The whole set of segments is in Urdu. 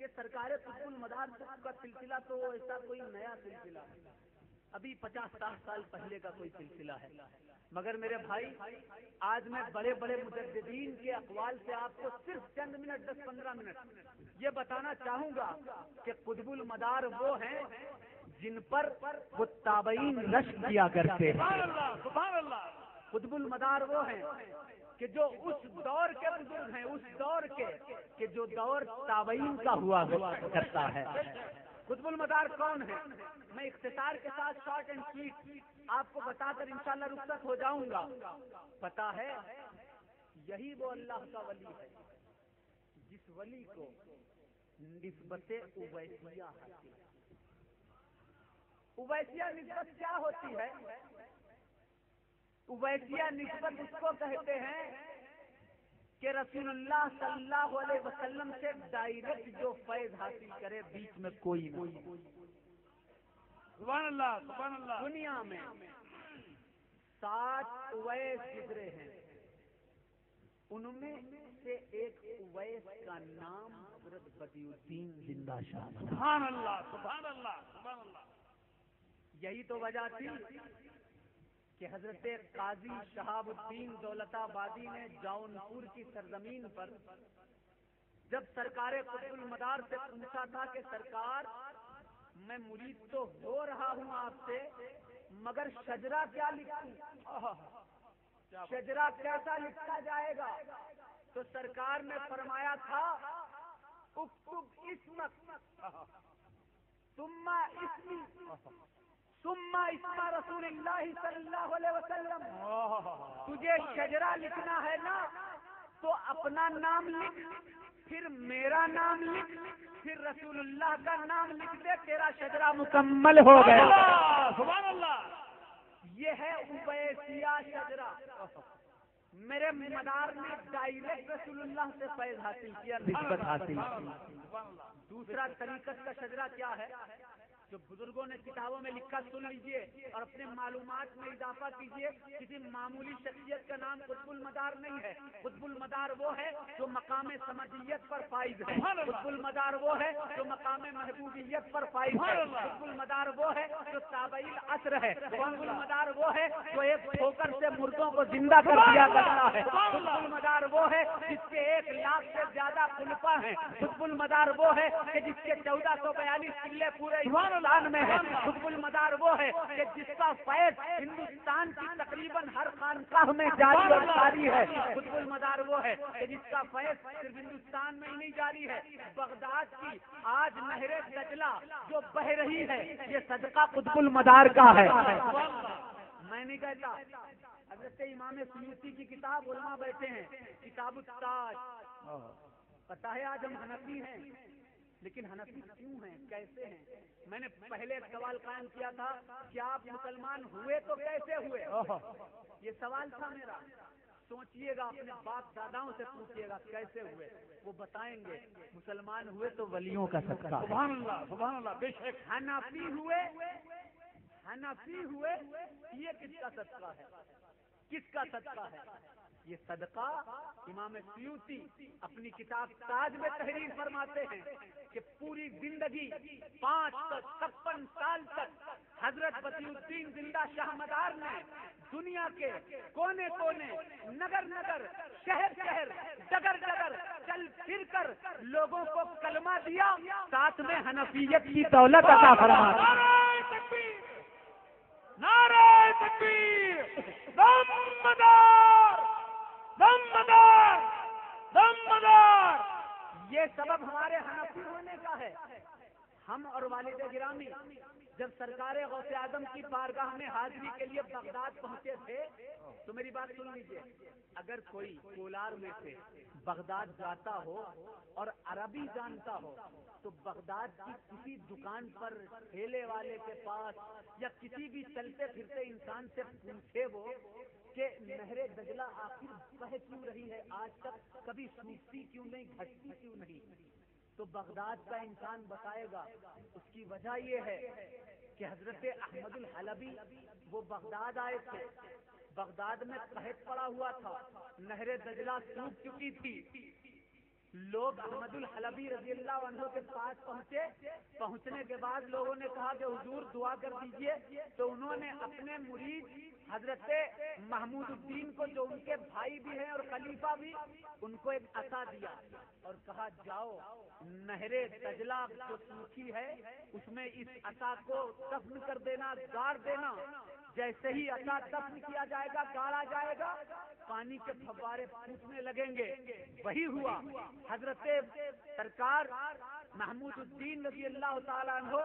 کہ سرکار قطب المدار کا سلسلہ تو ایسا کوئی نیا سلسلہ ہے، ابھی 50-60 سال پہلے کا کوئی سلسلہ ہے، مگر میرے بھائی آج میں بڑے بڑے مجددین کے اقوال سے آپ کو صرف چند منٹ 10-15 منٹ یہ بتانا چاہوں گا کہ قطب المدار وہ ہیں جن پر وہ تابعین رشک کیا کرتے ہیں۔ سبحان اللہ۔ قطب المدار وہ ہیں کہ جو اس دور کے بزرگ ہیں، اس دور کے کہ جو دور تابعین کا ہوا کرتا ہے۔ قطب المدار کون ہے؟ میں اختصار کے ساتھ شارٹ اینڈ سویٹ آپ کو بتا کر انشاءاللہ رخصت ہو جاؤں گا۔ پتا ہے یہی وہ اللہ کا ولی ہے جس ولی کو نسبت اویسیہ حاصل ہے۔ اویسیہ نسبت کیا ہوتی ہے؟ اویسیہ نسبت اس کو کہتے ہیں کہ رسول اللہ صلی اللہ علیہ وسلم سے ڈائریکٹ جو فیض حاصل کرے، بیچ میں کوئی نہیں۔ سبحان اللہ سبحان اللہ۔ دنیا میں 60 اویس گزرے ہیں، ان میں سے ایک اویس کا نام حضرت بدیع الدین زندہ شاہ۔ سبحان اللہ سبحان اللہ سبحان اللہ۔ یہی تو وجہ تھی کہ حضرت قاضی شہاب الدین دولت آبادی نے جونپور کی سرزمین پر جب سرکار قطب المدار سے پوچھا تھا کہ سرکار میں مرید تو ہو رہا ہوں آپ سے، مگر شجرہ کیا لکھوں، شجرہ کیسا لکھا جائے گا؟ تو سرکار نے فرمایا تھا اکتب اسمک ثم اسمی ثم اسم رسول اللہ صلی اللہ علیہ وسلم۔ تجھے شجرہ لکھنا ہے نا تو اپنا نام لکھ، پھر میرا نام لکھ، پھر رسول اللہ کا نام لکھ دے، تیرا شجرہ مکمل ہو گیا۔ سبحان اللہ۔ یہ ہے اویسیہ شجرہ۔ میرے مدار نے ڈائریکٹ رسول اللہ سے فیض حاصل کیا، نسبت حاصل کی۔ دوسرا طریقت کا شجرہ کیا ہے جو بزرگوں نے کتابوں میں لکھا، سن لیجئے اور اپنے معلومات میں اضافہ کیجئے۔ کسی معمولی شخصیت کا نام قطب المدار نہیں ہے۔ قطب المدار وہ ہے جو مقام سمدیت پر فائز ہے، قطب المدار وہ ہے جو مقام محبوبیت پر فائز ہے، قطب المدار وہ ہے جو تابعی العصر ہے، قطب المدار وہ ہے جو ایک ٹھوکر سے مردوں کو زندہ کر دیا کرتا ہے، قطب المدار وہ ہے جس کے 1 لاکھ سے زیادہ خلفاء ہیں، قطب المدار وہ ہے کہ جس کے 1442 قلعے پورے میں ہے، قطب المدار وہ ہے کہ جس کا فیض ہندوستان کی تقریباً ہر خانقاہ میں جاری اور جاری ہے، قطب المدار وہ ہے کہ جس کا فیض صرف ہندوستان میں ہی نہیں جاری ہے، بغداد کی آج نہر دجلہ جو بہ رہی ہے یہ صدقہ قطب المدار کا ہے۔ میں نہیں کہتا، حضرت امام سیوطی کی کتاب علماء بیٹھے ہیں، کتاب التاج۔ پتہ ہے آج ہم حنفی ہیں، لیکن حنفی کیوں ہیں، کیسے ہیں؟ میں نے پہلے ایک سوال قائم کیا تھا کہ آپ مسلمان ہوئے تو کیسے ہوئے، یہ سوال تھا میرا۔ سوچئے گا، اپنے باپ داداؤں سے پوچھئے گا کیسے ہوئے، وہ بتائیں گے مسلمان ہوئے تو ولیوں کا صدقہ۔ سبحان اللہ سبحان اللہ۔ بے شک حنفی ہوئے یہ کس کا صدقہ ہے، کس کا صدقہ ہے؟ یہ صدقہ امام سیوطی اپنی کتاب تاج میں تحریر فرماتے ہیں کہ پوری زندگی 556 سال تک حضرت بدیع الدین زندہ شاہ مدار نے دنیا کے کونے کونے، نگر نگر، شہر شہر، ڈگر ڈگر چل پھر کر لوگوں کو کلمہ دیا، ساتھ میں حنفیت کی دولت عطا فرمایا۔ نعرہ تکبیر، دم مدار۔ یہ سبب ہمارے حنفی ہونے کا ہے۔ ہم اور والد گرامی جب سرکار غوث اعظم کی بارگاہ میں حاضری کے لیے بغداد پہنچے تھے تو میری بات سن لیجیے، اگر کوئی کولار میں سے بغداد جاتا ہو اور عربی جانتا ہو تو بغداد کی کسی دکان پر ٹھیلے والے کے پاس یا کسی بھی چلتے پھرتے انسان سے پوچھے وہ کہ نہر دجلہ آخر بہہ کیوں رہی ہے آج تک، کبھی سوکھتی کیوں نہیں، گھٹتی کیوں نہیں، تو بغداد کا انسان بتائے گا اس کی وجہ یہ ہے کہ حضرت احمد الحلبی وہ بغداد آئے تھے، بغداد میں قحط پڑا ہوا تھا، نہر دجلہ سوکھ چکی تھی، لوگ احمد الحلبی رضی اللہ عنہ کے پاس پہنچے. پہنچنے کے بعد لوگوں نے کہا کہ حضور دعا کر دیجئے. تو انہوں نے اپنے مرید حضرت محمود الدین کو, جو ان کے بھائی بھی ہیں اور خلیفہ بھی, ان کو ایک عصا دیا اور کہا جاؤ نہر دجلہ جو سوکھی ہے اس میں اس عصا کو دفن کر دینا, گاڑ دینا. جیسے ہی عصا دفن کیا جائے گا, گاڑا جائے گا, پانی کے فوارے پھوٹنے لگیں گے. وہی ہوا. حضرت سرکار محمود الدین رضی اللہ تعالیٰ عنہ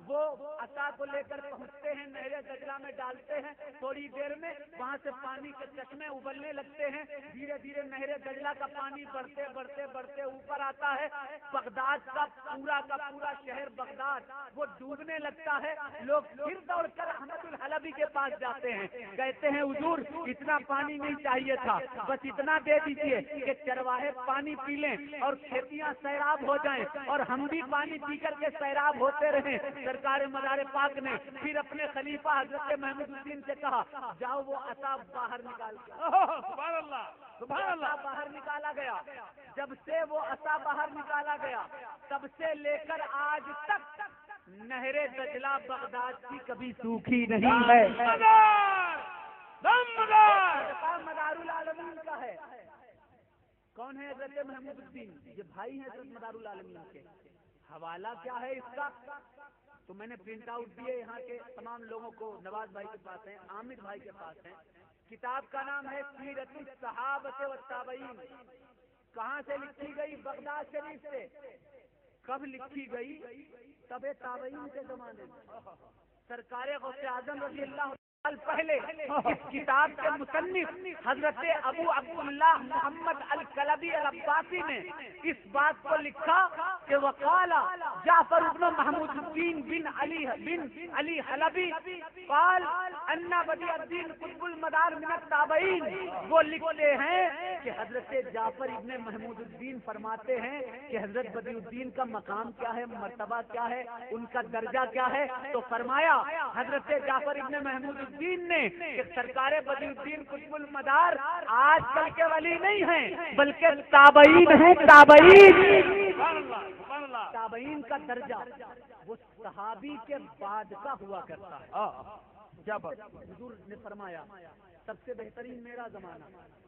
وہ عصا کو لے کر پہنچتے ہیں, نہر دجلہ میں ڈالتے ہیں. تھوڑی دیر میں وہاں سے پانی کے چشمے ابلنے لگتے ہیں. دھیرے دھیرے نہر دجلہ کا پانی بڑھتے بڑھتے بڑھتے اوپر آتا ہے. بغداد کا پورا شہر بغداد وہ ڈوبنے لگتا ہے. لوگ پھر دوڑ کر احمد الحلبی کے پاس جاتے ہیں, کہتے ہیں حضور اتنا پانی نہیں چاہیے تھا, بس اتنا دے دیجیے کہ چرواہے پانی پی لیں اور کھیتیاں سیراب ہو جائیں اور ہم بھی پانی پی کر کے سیراب ہوتے رہیں. سرکار مدار پاک نے پھر اپنے خلیفہ حضرت محمود الدین سے کہا جاؤ وہ عصا باہر نکال. سبحان اللہ, سبحان اللہ. باہر نکالا گیا. جب سے وہ عصا باہر نکالا گیا تب سے لے کر آج تک نہر دجلہ بغداد کی کبھی سوکھی نہیں ہے. مدار العالمین کا ہے. کون ہے حضرت محمود الدین؟ یہ بھائی ہیں حضرت مدار العالمین کے. حوالہ کیا ہے اس کا تو میں نے پرنٹ آؤٹ دیے یہاں کے تمام لوگوں کو. نواز بھائی کے پاس ہیں, عامر بھائی کے پاس ہیں. کتاب کا نام ہے سیرت الصحابہ والتابعین. کہاں سے لکھی گئی؟ بغداد شریف سے. کب لکھی گئی؟ تبع تابعین کے زمانے میں. سرکار غوث اعظم رضی اللہ پہلے اس کتاب کے مصنف حضرت ابو عبداللہ محمد الکلبی العباسی نے اس بات کو لکھا کہ وقال جعفر بن محمود الدین بن علی حلبی قال ان بدیع الدین قطب المدار من التابعین. وہ لکھتے ہیں کہ حضرت جعفر ابن محمود الدین فرماتے ہیں کہ حضرت بدیع الدین کا مقام کیا ہے, مرتبہ کیا ہے, ان کا درجہ کیا ہے. تو فرمایا حضرت جعفر ابن محمود الدین نے کہ سرکار بدیع الدین قطب المدار آج کل کے ولی نہیں ہیں بلکہ تابعین ہیں. تابعین کا درجہ وہ صحابی کے بعد کا ہوا کرتا ہے. کیا بات. حضور نے فرمایا سب سے بہترین میرا زمانہ,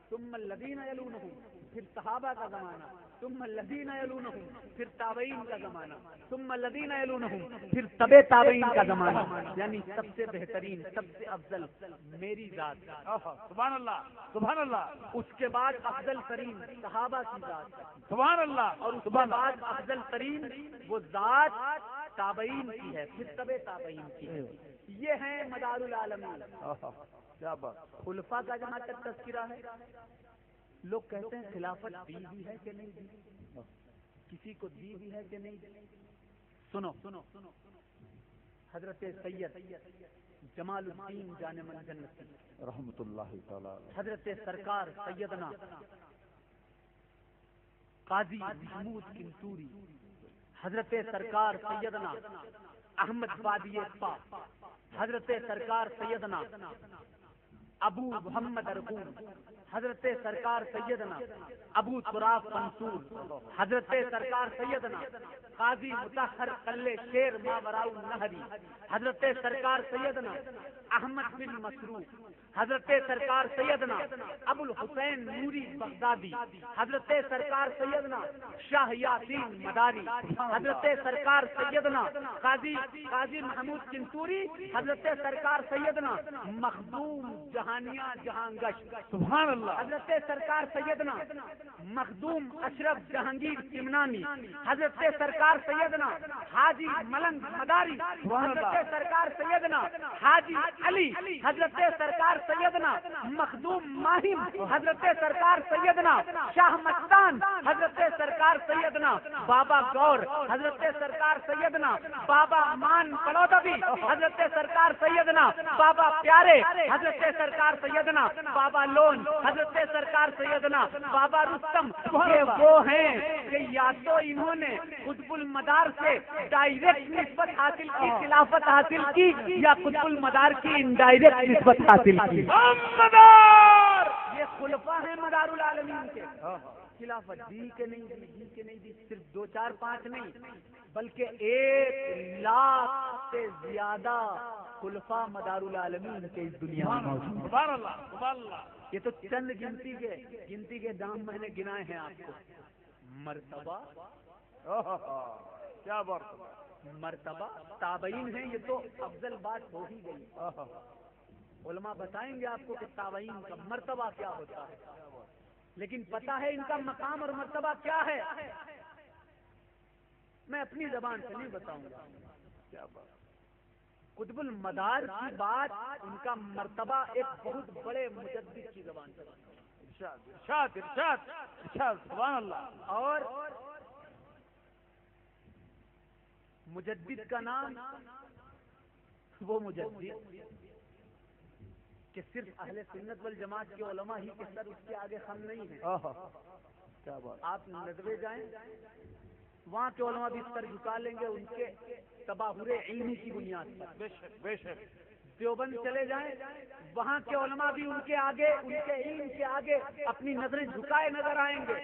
ثم الذین یلونہم, پھر صحابہ کا زمانہ, ثم الذین یلونہم, پھر تابعین کا زمانہ, ثم الذین یلونہم, پھر تبع تابعین کا زمانہ. یعنی سب سے بہترین, سب سے افضل میری ذات. سبحان اللہ, سبحان اللہ. اس کے بعد افضل ترین صحابہ کی ذات. سبحان اللہ. اور اس کے بعد افضل ترین وہ ذات تابعین کی ہے, پھر تبع تابعین کی ہے. یہ ہیں مدار العالمین. کیا بات. خلفاء کا جہاں تک تذکرہ ہے, لوگ کہتے ہیں خلافت دی بھی ہے کہ نہیں دی, کسی کو دی بھی ہے کہ نہیں دی. سنو حضرت سید جمال الدین جان من جنتی رحمت اللہ تعالی, حضرت سرکار سیدنا قاضی محمود کنتوری, حضرت سرکار سیدنا احمد بادی پاک, حضرت سرکار سیدنا ابو محمد ارقون, حضرت سرکار سیدنا ابو تراب منصور, حضرت سرکار سیدنا قاضی مطہر قلعہ شیر ماوراء النہری, حضرت سرکار سیدنا احمد بن مسروق, حضرت سرکار سیدنا ابو الحسین نوری بغدادی, حضرت سرکار سیدنا شاہ یاسین مداری, حضرت سرکار سیدنا قاضی محمود کنتوری, حضرت سرکار سیدنا مخدوم جہانیاں جہانگش. سبحان اللہ. حضرت سرکار سیدنا مخدوم اشرف جہانگیر چمنانی, حضرت سرکار سیدنا حاجی ملنگ مداری, حضرت سرکار سیدنا حاجی علی, حضرت سرکار سیدنا مخدوم ماہم, حضرت سرکار سیدنا شاہ مستان, حضرت سرکار سیدنا بابا گور, حضرت سرکار سیدنا بابا مان پلودوی, حضرت سرکار سیدنا بابا پیارے, حضرت سرکار سیدنا بابا لون, حضرت سرکار سیدنا بابا رستم. یہ وہ ہیں کہ یا تو انہوں نے قطب المدار سے ڈائریکٹ نسبت حاصل کی, خلافت حاصل کی, یا قطب المدار کی انڈائریکٹ نسبت حاصل کی. یہ خلفاء ہیں مدار العالمین کے. خلافت دی کہ نہیں دی، صرف 2 4 5 نہیں بلکہ 1 لاکھ سے زیادہ خلفاء مدار العالمین کے اس دنیا میں موجود ہیں۔ سبحان اللہ سبحان اللہ۔ یہ تو چند گنتی کے دام میں نے گنائے ہیں آپ کو۔ مرتبہ کیا بات، مرتبہ تابعین ہیں، یہ تو افضل بات ہو ہی گئی۔ علماء بتائیں گے آپ کو کہ تابعین کا مرتبہ کیا ہوتا ہے، لیکن پتہ ہے ان کا مقام اور مرتبہ کیا ہے؟ میں اپنی زبان سے نہیں بتاؤں گا۔ کیا بات، قطب المدار کی بات، ان کا مرتبہ ایک بہت بڑے مجدد کی زبان سے۔ ارشاد ارشاد ارشاد ارشاد، سبحان اللہ۔ اور مجدد کا نام وہ مجدد کہ صرف اہل سنت والجماعت کے علماء ہی کے سر اس کے آگے خم نہیں ہیں۔ کیا بات، آپ ندوے جائیں، وہاں کے علماء بھی سر جھکا لیں گے ان کے تباہر علمی کی بنیاد پر۔ بے شک بے شک۔ دیوبند چلے جائیں، وہاں کے علماء بھی ان کے آگے، ان کے علم کے آگے اپنی نظریں جھکائے نظر آئیں گے۔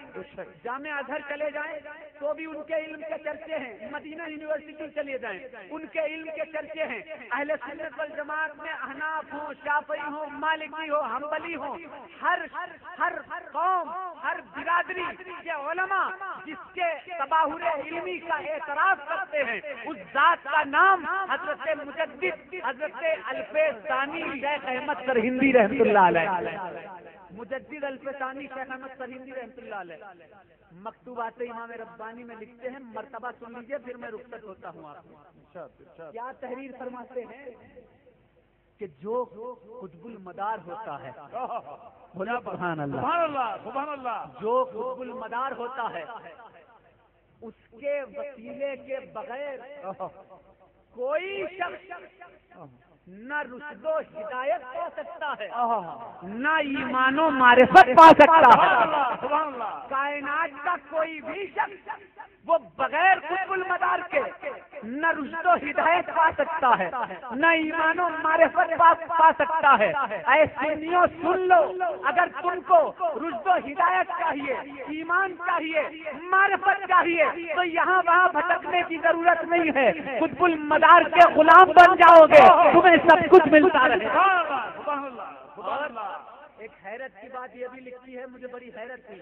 جامعہ ازہر چلے جائیں تو بھی ان کے علم کے چرچے ہیں۔ مدینہ یونیورسٹی چلے جائیں، ان کے علم کے چرچے ہیں۔ اہل سنت والجماعت میں احناف ہوں، شافعی ہوں، مالکی ہو، حنبلی ہوں، ہر قوم، ہر برادری کے علماء جس کے تباہر علمی کا اعتراف کرتے ہیں، اس ذات کا نام حضرت مجدد حضرت الفیض ثانی شیخ احمد سرہندی رحمۃ اللہ علیہ۔ مجدد الفیض ثانی شیخ احمد سرہندی رحمۃ اللہ علیہ مکتوبات امام ربانی میں لکھتے ہیں، مرتبہ سن لیجیے پھر میں رخصت ہوتا ہوں آپ کو۔ کیا تحریر فرماتے ہیں کہ جو قطب المدار ہوتا ہے، سبحان اللہ سبحان اللہ سبحان اللہ، جو قطب المدار ہوتا ہے اس کے وسیلے کے بغیر کوئی شخص نہ رشد و ہدایت پا سکتا ہے، نہ ایمان و معرفت پا سکتا ہے۔ سبحان اللہ، کائنات کا کوئی بھی شخص وہ بغیر قطب المدار کے نہ رشد و ہدایت پا سکتا ہے، نہ ایمان و معرفت پا سکتا ہے۔ اے سنیوں سن لو، اگر تم کو رشد و ہدایت چاہیے، ایمان چاہیے، معرفت چاہیے تو یہاں وہاں بھٹکنے کی ضرورت نہیں ہے، قطب المدار کے غلام بن جاؤ گے، تمہیں سب کچھ ملتا رہے۔ اور ایک حیرت کی بات یہ بھی لکھی ہے، مجھے بڑی حیرت تھی۔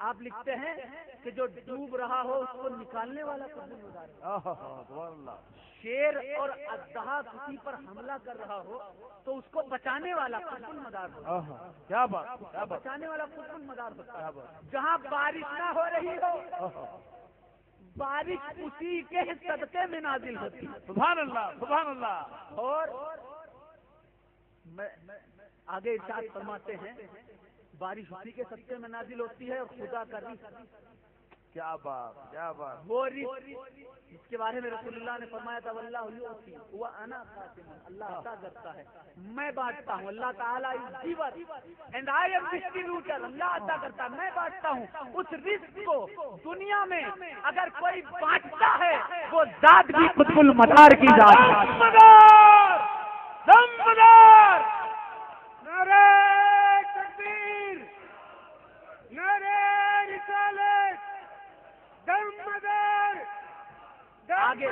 آپ لکھتے ہیں کہ جو ڈوب رہا ہو اس کو نکالنے والا قطب المدار ہے۔ شیر اور اژدہا کسی پر حملہ کر رہا ہو تو اس کو بچانے والا قطب المدار ہوتا ہے۔ کیا بات، بچانے والا قطب المدار ہوتا ہے۔ جہاں بارش نہ ہو رہی ہو، بارش اسی کے صدقے میں نازل ہوتی ہے۔ سبحان اللہ سبحان اللہ۔ اور آگے ارشاد فرماتے ہیں بارش اسی کے صدقے میں نازل ہوتی ہے اور خدا کا رزق، کیا بات کیا بات، وہ رزق جس کے بارے میں رسول اللہ نے فرمایا تھا واللہ یؤتی وانا قاسم، اللہ عطا کرتا ہے میں بانٹتا ہوں، اللہ تعالیٰ is giver and I am distributor, اللہ عطا کرتا ہے میں بانٹتا ہوں۔ اس رزق کو دنیا میں اگر کوئی بانٹتا ہے وہ ذات بھی قطب المدار کی ذات ہے۔ دمدار نعرہ تکبیر، نعرہ رسالت، دمدار۔ آگے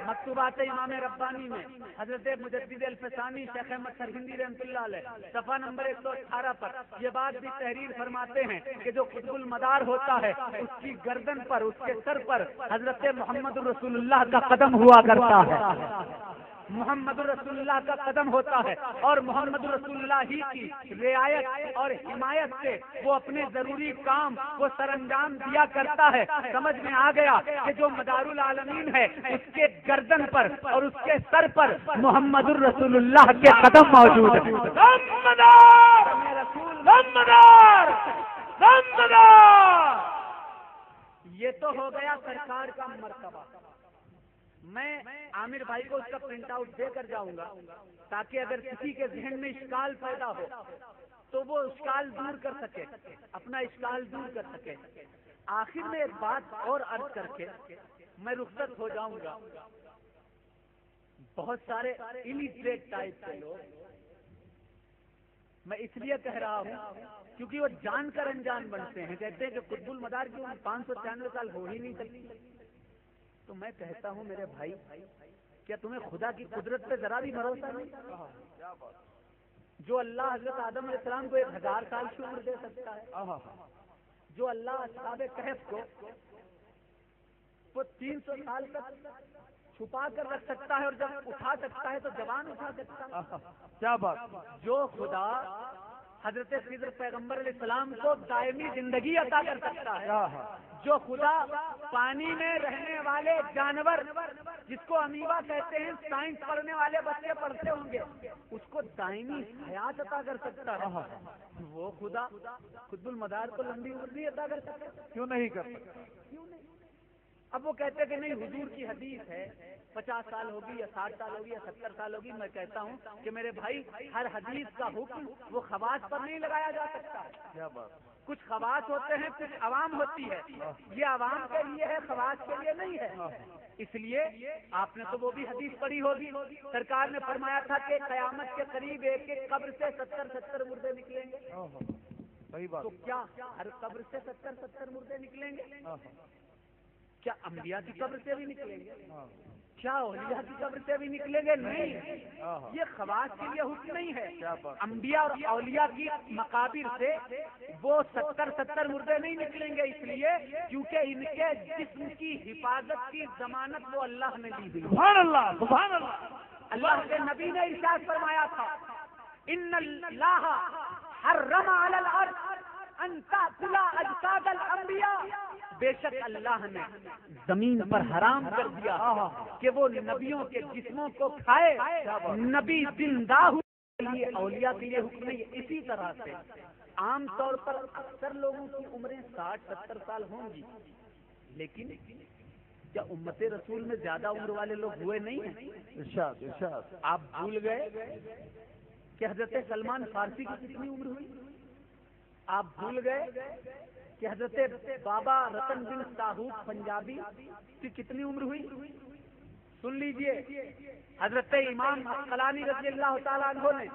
مکتوبات امام ربانی میں حضرت مجدد الفسانی شیخ احمد سرہندی رحمۃ اللہ علیہ صفحہ نمبر 118 پر یہ بات بھی تحریر فرماتے ہیں کہ جو قطب المدار ہوتا ہے اس کی گردن پر، اس کے سر پر حضرت محمد رسول اللہ کا قدم ہوا کرتا ہے، محمد رسول اللہ کا قدم ہوتا ہے، اور محمد رسول اللہ ہی کی رعایت اور حمایت سے وہ اپنے ضروری کام وہ سر انجام دیا کرتا ہے۔ سمجھ میں آ گیا کہ جو مدار العالمین ہے اس کے گردن پر اور اس کے سر پر محمد رسول اللہ کے قدم موجود ہیں۔ یہ تو ہو گیا سرکار کا مرتبہ۔ میں عامر بھائی کو اس کا پرنٹ آؤٹ دے کر جاؤں گا تاکہ اگر کسی کے ذہن میں اشکال پیدا ہو تو وہ اشکال دور کر سکے، اپنا اشکال دور کر سکے۔ آخر میں ایک بات اور عرض کر کے میں رخصت ہو جاؤں گا۔ بہت سارے الٹریٹ ٹائپ کے لوگ میں اس لیے کہہ رہا ہوں کیونکہ وہ جان کر انجان بنتے ہیں. کہتے ہیں کہ قطب المدار کی 593 سال ہو ہی نہیں سکتی. تو میں کہتا ہوں میرے بھائی، کیا تمہیں خدا کی قدرت پہ ذرا بھی بھروسہ نہیں؟ جو اللہ حضرت آدم علیہ السلام کو 1000 سال کی عمر دے سکتا ہے، جو اللہ اصحاب کہف کو وہ 300 سال تک چھپا کر رکھ سکتا ہے اور جب اٹھا سکتا ہے تو جوان اٹھا سکتا ہے. کیا بات. جو خدا حضرت خضر پیغمبر علیہ السلام کو دائمی زندگی عطا کر سکتا ہے، جو خدا پانی میں رہنے والے جانور جس کو امیبا کہتے ہیں، سائنس پڑھنے والے بچے پڑھتے ہوں گے، اس کو دائمی حیات عطا کر سکتا ہے، وہ خدا قطب المدار کو لمبی عمر نہیں عطا کر سکتا؟ کیوں نہیں کر سکتا؟ کیوں نہیں؟ اب وہ کہتے کہ نہیں، حضور کی حدیث ہے 50 سال ہوگی یا 60 سال ہوگی یا 70 سال ہوگی. میں کہتا ہوں کہ میرے بھائی، ہر حدیث کا حکم وہ خواص پر نہیں لگایا جا سکتا. کیا بات. کچھ خواص ہوتے ہیں، کچھ عوام ہوتی ہے. یہ عوام کے لیے ہے، خواص کے لیے نہیں ہے. اس لیے آپ نے تو وہ بھی حدیث پڑھی ہوگی، سرکار نے فرمایا تھا کہ قیامت کے قریب ایک ایک قبر سے 70 مردے نکلیں گے. صحیح بات. تو کیا ہر قبر سے 70 مردے نکلیں گے؟ کیا انبیاء کی قبر سے بھی نکلیں گے؟ کیا اولیاء کی قبر سے بھی نکلیں گے؟ نہیں. یہ خواص کے لیے حکم نہیں ہے. انبیاء اور اولیاء کی مقابر سے وہ 70 مردے نہیں نکلیں گے، اس لیے کیونکہ ان کے جسم کی حفاظت کی ضمانت وہ اللہ نے دی ہوئی. سبحان اللہ، سبحان اللہ. اللہ کے نبی نے ارشاد فرمایا تھا، ان اللہ حرم علی الارض ان تاکل اجساد الانبیاء. بے شک اللہ نے زمین پر حرام کر دیا کہ وہ نبیوں کے جسموں کو کھائے. نبی زندہ ہوئے، اولیاء کے لیے حکم نہیں. اسی طرح سے عام طور پر اکثر لوگوں کی عمریں 60-70 سال ہوں گی، لیکن کیا امت رسول میں زیادہ عمر والے لوگ ہوئے نہیں ہیں؟ ارشاد ارشاد. آپ بھول گئے کہ حضرت سلمان فارسی کی کتنی عمر ہوئی؟ آپ بھول گئے کہ حضرت بابا رتن بن ساہو پنجابی کی کتنی عمر ہوئی؟ سن لیجئے، حضرت امام عسقلانی رضی اللہ تعالیٰ عنہ نے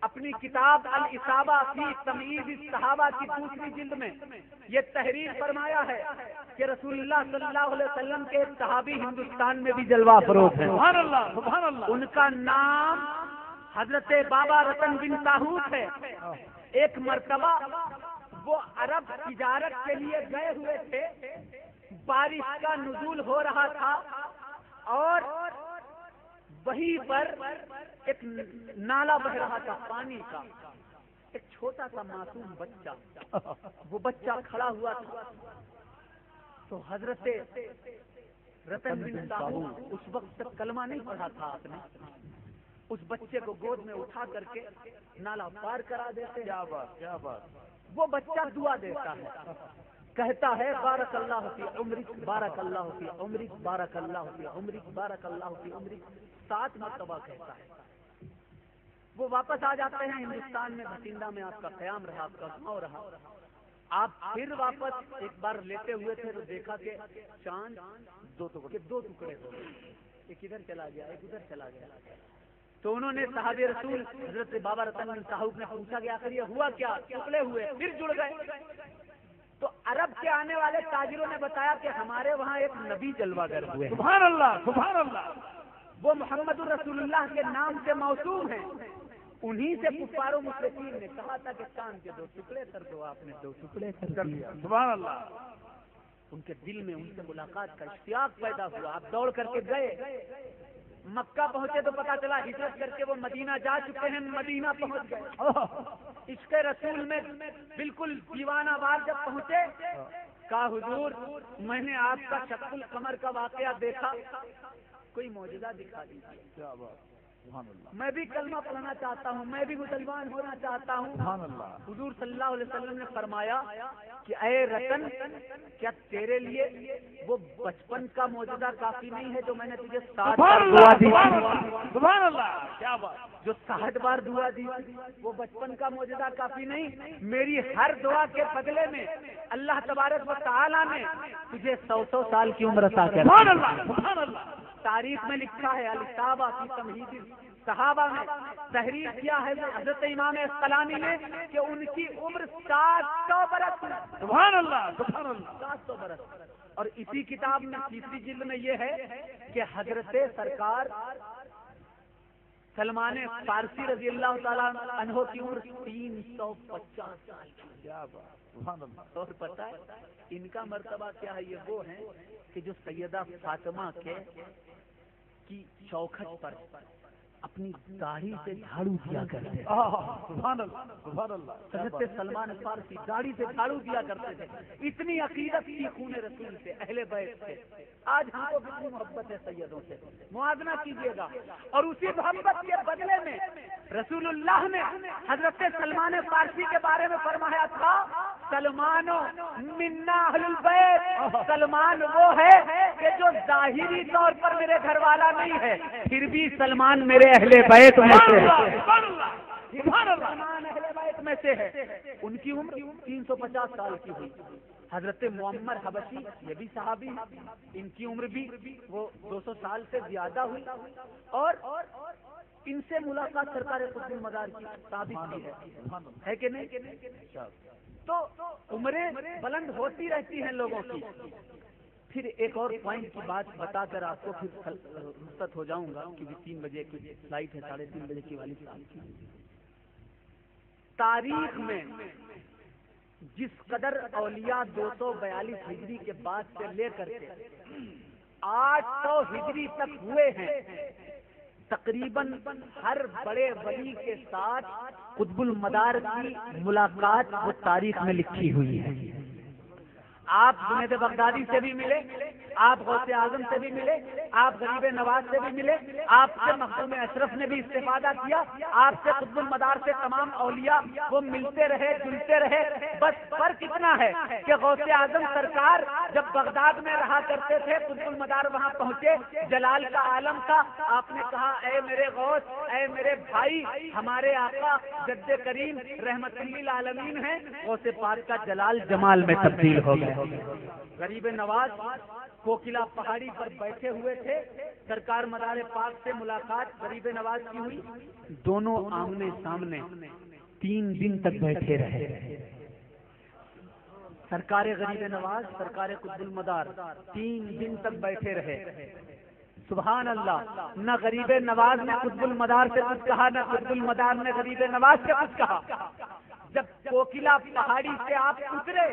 اپنی کتاب الاصابہ فی تمییز الصحابہ کی 2 جلد میں یہ تحریر فرمایا ہے کہ رسول اللہ صلی اللہ علیہ وسلم کے ایک صحابی ہندوستان میں بھی جلوہ فروز ہیں. سبحان اللہ، سبحان اللہ. ان کا نام حضرت بابا رتن بن ساہوت ہے. ایک مرتبہ وہ عرب تجارت کے لیے گئے ہوئے تھے، بارش کا نزول ہو رہا تھا اور وہیں پر ایک نالا بہ رہا تھا پانی کا. ایک چھوٹا سا معصوم بچہ، وہ بچہ کھڑا ہوا تھا. تو حضرت رتن بن ساہو اس وقت تک کلمہ نہیں پڑھا تھا. آپ نے اس بچے کو گود میں اٹھا کر کے نالا پار کرا دیتے. کیا بات، کیا بات. وہ بچہ دعا دیتا ہے، کہتا ہے بارک اللہ فی عمرک، بارک اللہ فی عمرک، بارک اللہ فی عمرک، بارک اللہ فی عمرک. 7 مرتبہ کہتا ہے. وہ واپس آ جاتے ہیں ہندوستان میں، بھٹنڈا میں آپ کا قیام رہا، آپ کا گاؤں رہا. آپ پھر واپس ایک بار لیتے ہوئے تھے تو دیکھا کہ چاند 2 ٹکڑے ہو گئے. ایک ادھر چلا گیا، ایک ادھر چلا گیا. تو انہوں نے صحابہ رسول حضرت بابا رتن بن ساہو نے پوچھا کہ آخر یہ ہوا کیا؟ ٹکڑے ہوئے، پھر جڑ گئے. تو عرب کے آنے والے تاجروں نے بتایا کہ ہمارے وہاں ایک نبی جلوہ گر ہوئے. سبحان اللہ، سبحان اللہ. وہ محمد الرسول اللہ کے نام سے موسوم ہیں. انہی سے کفار و مشرکین نے کہا تھا کہ چاند کے 2 ٹکڑے کر دو. آپ نے 2 ٹکڑے کر دیا. سبحان اللہ. ان کے دل میں ان سے ملاقات کا اشتیاق پیدا ہوا. آپ دوڑ کر کے گئے. مکہ پہنچے تو پتا چلا ہجرت کر کے وہ مدینہ جا چکے ہیں. مدینہ پہنچ گئے. عشق رسول میں بالکل دیوانہ وار جب پہنچے، کہا حضور میں نے آپ کا شق القمر کا واقعہ دیکھا، کوئی معجزہ دکھا دیجیے. کیا بات. سبحان اللہ. میں بھی کلمہ پڑھنا چاہتا ہوں، میں بھی مسلمان ہونا چاہتا ہوں. سبحان اللہ. حضور صلی اللہ علیہ وسلم نے فرمایا کہ اے رتن، کیا تیرے لیے وہ بچپن کا معجزہ کافی نہیں ہے جو میں نے تجھے 60 بار دعا دی؟ سبحان اللہ. کیا بات. جو 60 بار دعا دی وہ بچپن کا معجزہ کافی نہیں؟ میری ہر دعا کے بدلے میں اللہ تبارک و تعالیٰ نے تجھے 100 سال کی عمر عطا کر دی. سبحان اللہ، سبحان اللہ. تاریخ میں لکھا ہے الاصابہ فی تمہید صحابہ میں تحریر کیا ہے حضرت امام اسقلانی نے کہ ان کی عمر 700 برس. سبحان اللہ سبحان اللہ. 700 برس. اور اسی کتاب میں تیسری جلد میں یہ ہے کہ حضرت سرکار سلمان فارسی رضی اللہ تعالیٰ عنہ کی عمر 350 سال. کیا بات. سبحان اللہ. اور پتہ ہے ان کا مرتبہ کیا ہے؟ یہ وہ ہیں کہ جو سیدہ فاطمہ کی چوکھٹ پر اپنی داڑھی سے جھاڑو دیا کرتے تھے. سبحان اللہ سبحان اللہ. حضرت سلمان فارسی داڑھی سے جھاڑو دیا کرتے تھے. اتنی عقیدت کی خون رسول سے، اہل بیت سے. آج ہم کو کتنی محبت ہے سیدوں سے، موازنہ کیجیے گا. اور اسی محبت کے بدلے میں رسول اللہ نے حضرت سلمان فارسی کے بارے میں فرمایا تھا سلمان منا اہل البیت. سلمان وہ ہے کہ جو ظاہری طور پر میرے گھر والا نہیں ہے پھر بھی سلمان میرے اہل بیت میں سے ہے. سلمان اہل بیت میں سے ہے. ان کی عمر 350 سال کی ہوئی. حضرت معمر حبشی یہ بھی صحابی ہیں، ان کی عمر بھی وہ 200 سال سے زیادہ ہوئی. اور ان سے ملاقات سرکار قطب المدار کی ثابت کی ہے کہ نہیں؟ تو عمریں بلند ہوتی رہتی ہیں لوگوں کی. پھر ایک اور پوائنٹ کی بات بتا کر آپ کو پھر رخصت ہو جاؤں گا کیونکہ 3 بجے کی فلائٹ ہے، 3:30 بجے کی والد صاحب کی. تاریخ میں جس قدر اولیاء 242 ہجری کے بعد سے لے کر کے 800 ہجری تک ہوئے ہیں، تقریباً ہر بڑے ولی کے ساتھ قطب المدار کی ملاقات وہ تاریخ میں لکھی ہوئی ہے. آپ جنید بغدادی سے بھی ملے، آپ غوث اعظم سے بھی ملے، آپ غریب نواز سے بھی ملے، آپ سے مخدوم اشرف نے بھی استفادہ کیا، آپ سے قطب المدار سے تمام اولیاء وہ ملتے رہے جلتے رہے. بس فرق اتنا ہے کہ غوث اعظم سرکار جب بغداد میں رہا کرتے تھے، قطب المدار وہاں پہنچے، جلال کا عالم تھا. آپ نے کہا اے میرے غوث، اے میرے بھائی، ہمارے آقا جد کریم رحمت للعالمین ہیں. غوث پاک کا جلال جمال میں تبدیل ہو گیا. غریب نواز کوکلا پہاڑی پر بیٹھے ہوئے تھے، سرکار مدار پاک سے ملاقات غریب نواز کی ہوئی. دونوں آمنے سامنے 3 دن تک بیٹھے رہے. سرکار غریب نواز سرکار قطب المدار 3 دن تک بیٹھے رہے. سبحان اللہ. نہ غریب نواز نے قطب المدار سے کچھ کہا، نہ قطب المدار نے غریب نواز سے کچھ کہا. جب کوکلا پہاڑی سے آپ اترے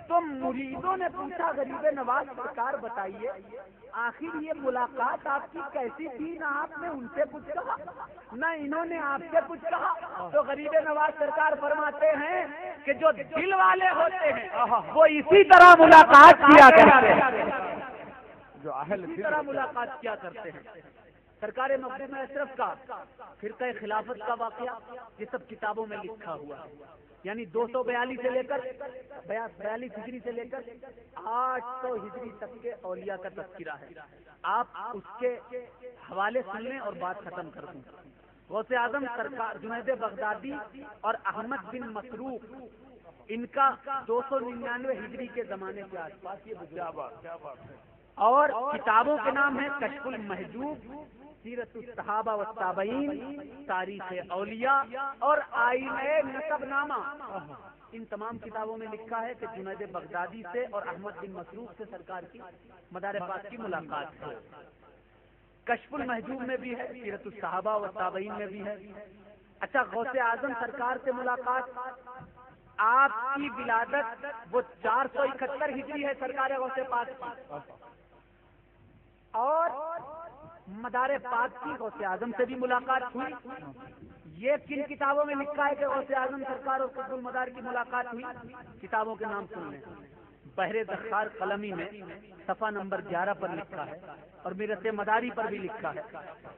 تو مریدوں نے پوچھا غریب نواز سرکار بتائیے آخر یہ ملاقات آپ کی کیسی تھی؟ نہ آپ نے ان سے کچھ کہا نہ انہوں نے آپ سے کچھ کہا. تو غریب نواز سرکار فرماتے ہیں کہ جو دل والے ہوتے ہیں وہ اسی طرح ملاقات کیا کرتے ہیں، جو اہل اسی طرح ملاقات کیا کرتے ہیں. سرکار مخدوم اشرف کا فرقہ خلافت کا واقعہ یہ سب کتابوں میں لکھا ہوا ہے. یعنی 242 سے لے کر 42 ہجری سے لے کر 800 ہجری تک کے اولیاء کا تذکرہ ہے. آپ اس کے حوالے سن لیں اور بات ختم کر دوں. غوث اعظم سرکار جنید بغدادی اور احمد بن مسروق ان کا 299 ہجری کے زمانے کے آس پاس یہ اور کتابوں کے نام ہیں کشف المحجوب، سیرت الصحابہ والتابعین، تاریخ اولیاء اور آئینہ نسب نامہ. ان تمام کتابوں میں لکھا ہے کہ جنید بغدادی سے اور احمد بن مسروق سے سرکار کی مدار پاک کی ملاقات ہے. کشف المحجوب میں بھی ہے، سیرت الصحابہ والتابعین میں بھی ہے. اچھا، غوث اعظم سرکار سے ملاقات آپ کی ولادت وہ 471 ہجری ہے سرکار غوث پاک کی، اور مدار پاک کی غوث اعظم سے بھی ملاقات ہوئی. یہ کن کتابوں میں لکھا ہے کہ غوث اعظم سرکار اور قطب المدار کی ملاقات ہوئی؟ کتابوں کے نام سن لیں. بحر ذخار قلمی میں صفحہ نمبر 11 پر لکھا ہے، اور میرت مداری پر بھی لکھا ہے.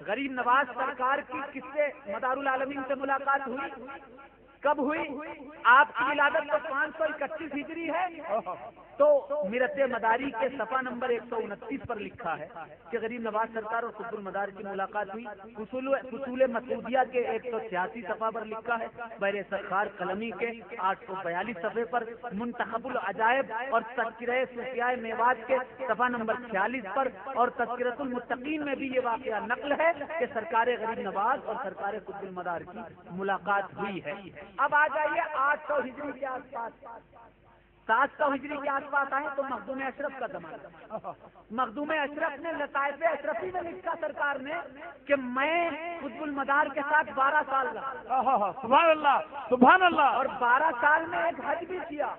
غریب نواز سرکار کی کس سے مدار العالمین سے ملاقات ہوئی؟ کب ہوئی؟ آپ کی ولادت تو 531 ہجری ہے، تو میرت مداری کے صفحہ نمبر 129 پر لکھا ہے کہ غریب نواز سرکار اور قطب المدار کی ملاقات ہوئی. اصول مسعودیہ کے 186 صفحہ پر لکھا ہے. بحر سخار قلمی کے 842 صفحے پر, منتخب العجائب اور تذکرہ صوفیاء میوات کے صفحہ نمبر 46 پر, اور تذکرۃ المتقین میں بھی یہ واقعہ نقل ہے کہ سرکار غریب نواز اور سرکار قطب المدار کی ملاقات ہوئی ہے. اب آ جائیے 800 ہجری کے آس پاس, 700 ہجری کے آس پاس آئے تو مخدوم اشرف کا زمانہ. مخدوم اشرف نے لطائف اشرفی میں لکھا سرکار نے کہ میں قطب المدار کے ساتھ 12 سال رہا. سبحان اللہ سبحان اللہ. اور 12 سال میں ایک حج بھی کیا.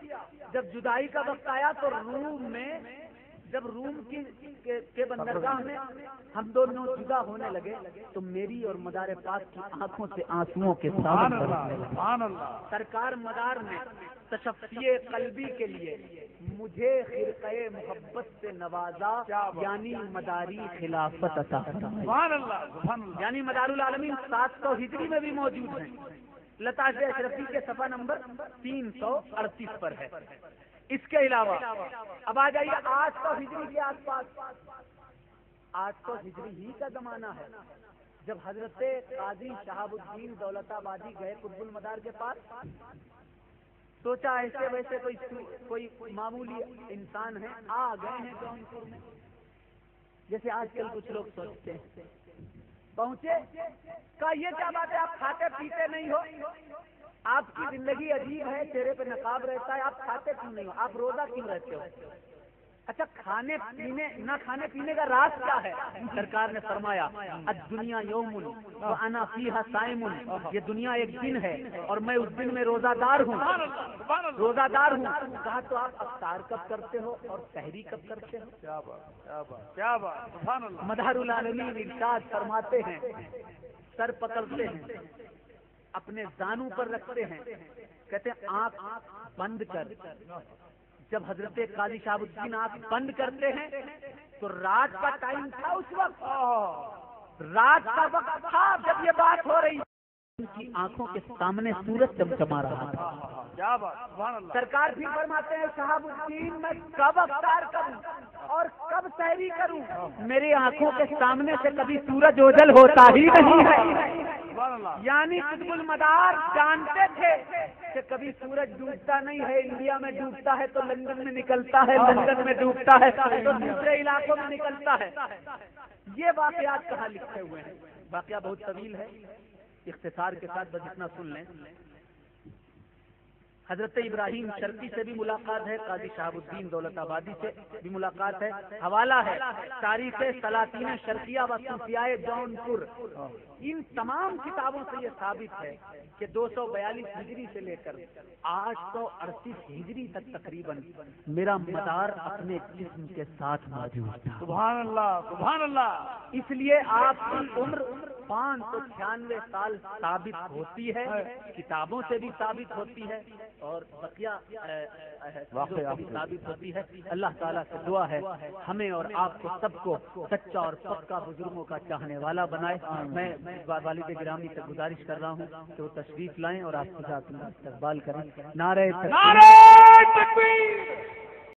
جب جدائی کا وقت آیا تو جب روم کے بندرگاہ میں ہم دونوں جدا ہونے لگے تو میری اور مدار پاک کی آنکھوں سے آنسوؤں کے ساتھ سرکار مدار نے تشفی قلبی کے لیے مجھے خرقہ محبت سے نوازا, یعنی مداری خلافت عطا فرمائی. یعنی مدار العالمین 700 ہجری میں بھی موجود ہیں. لطائف اشرفی کے صفحہ نمبر 338 پر ہے. اس کے علاوہ اب آ جائیے 800 ہجری کے آس پاس. 800 ہجری ہی کا زمانہ ہے جب حضرت قاضی شہاب الدین دولت آبادی گئے قطب المدار کے پاس. سوچا ایسے ویسے کوئی معمولی انسان ہے, آ گئے ہیں جونپور میں, جیسے آج کل کچھ لوگ سوچتے ہیں. پہنچے, کہا یہ کیا بات ہے, آپ کھاتے پیتے نہیں ہو, آپ کی زندگی عجیب ہے, چہرے پہ نقاب رہتا ہے, آپ کھاتے کیوں نہیں ہو, آپ روزہ کیوں رہتے ہو؟ اچھا نہ کھانے پینے کا راز کیا ہے؟ سرکار نے فرمایا الدنیا یوم وانا فیہا صائم, یہ دنیا ایک دن ہے اور میں اس دن میں روزہ دار ہوں. کہا تو آپ افطار کب کرتے ہو اور سحری کب کرتے ہو؟ کیا بات سبحان اللہ. مدحر العالمین ارشاد فرماتے ہیں, سر پکڑتے ہیں, اپنے زانوں پر رکھتے ہیں, کہتے ہیں آنکھ بند کر. جب حضرت قاضی شہاب الدین آنکھ بند کرتے ہیں تو رات کا ٹائم تھا, اس وقت رات کا وقت تھا جب یہ بات ہو رہی. ان کی آنکھوں کے سامنے سورج چمچما رہا تھا. کیا بات سبحان اللہ. سرکار بھی فرماتے ہیں شہاب الدین میں کب افطار کروں اور کب سحری کروں, میری آنکھوں کے سامنے سے کبھی سورج اوجل ہوتا ہی نہیں ہے. یعنی قطب المدار جانتے تھے کہ کبھی سورج ڈوبتا نہیں ہے. انڈیا میں ڈوبتا ہے تو لندن میں نکلتا ہے, لندن میں ڈوبتا ہے تو دوسرے علاقوں میں نکلتا ہے. یہ واقعات کہاں لکھے ہوئے ہیں؟ واقعہ بہت طویل ہے, اختصار کے ساتھ بس اتنا سن لیں. حضرت ابراہیم شرقی سے بھی ملاقات ہے, قاضی شہاب الدین دولت آبادی سے بھی ملاقات ہے. حوالہ ہے تاریخ سلاطین شرقیہ و صوفیاء جونپور. ان تمام کتابوں سے یہ ثابت ہے کہ 242 ہجری سے لے کر 838 ہجری تک تقریباً میرا مدار اپنے جسم کے ساتھ موجود تھا. سبحان اللہ سبحان اللہ. اس لیے آپ کی عمر 596 سال ثابت ہوتی ہے, کتابوں سے بھی ثابت ہوتی ہے اور بقیہ بھی ثابت ہوتی ہے. اللہ تعالیٰ سے دعا ہے ہمیں اور آپ کو سب کو سچا اور پکا بزرگوں کا چاہنے والا بنائے. میں والد گرامی سے گزارش کر رہا ہوں کہ وہ تشریف لائیں اور آپ خدا اپنا استقبال کریں. نعرہ تکبیر.